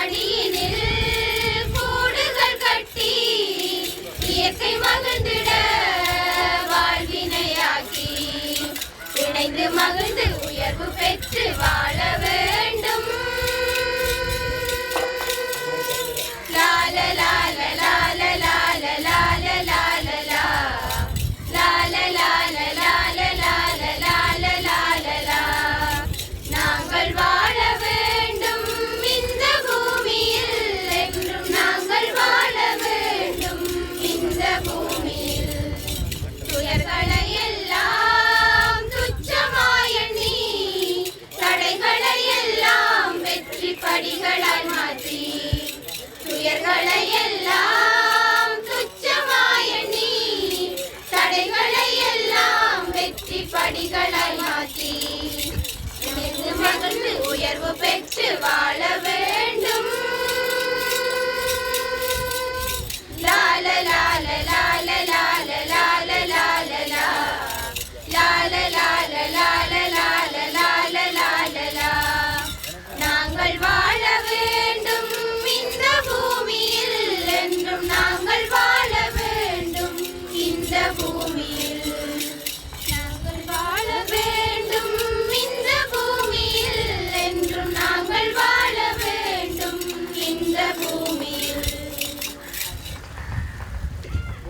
மடியினில் கூடுகள் கட்டி இயற்கை மகிழ்ந்திட வாழ்வினையாக்கி இணைந்து மகிழ்ந்து உயர்வு பெற்று வாழ வேண்டும். லால லால லால லால லால லால லா லால லால லால லால லால லால லா. நாங்கள் வாழ வேண்டும் இந்த பூமியில், என்றும் நாங்கள் வாழ வேண்டும் இந்த பூமியில். துயர்களை எல்லாம் துச்சமாய் எண்ணி தடைகளை எல்லாம் வெற்றி படிகளாய் மாற்றி, துயர்களை எல்லாம் துச்சமாய் எண்ணி தடைகளை எல்லாம் வெற்றி படிகளாய் மாற்றி இணைந்து மகிழ்ந்து உயர்வு பெற்று வாழ வேண்டும். லால லால லால லால லால லால லா லால லால லால லால லால லால லா. நாங்கள் வாழ வேண்டும் இந்த பூமியில், என்றும் நாங்கள் வாழ வேண்டும் இந்த பூமியில். நாங்கள் வாழ வேண்டும் இந்த பூமியில், என்றும் நாங்கள் வாழ வேண்டும் இந்த பூமியில்.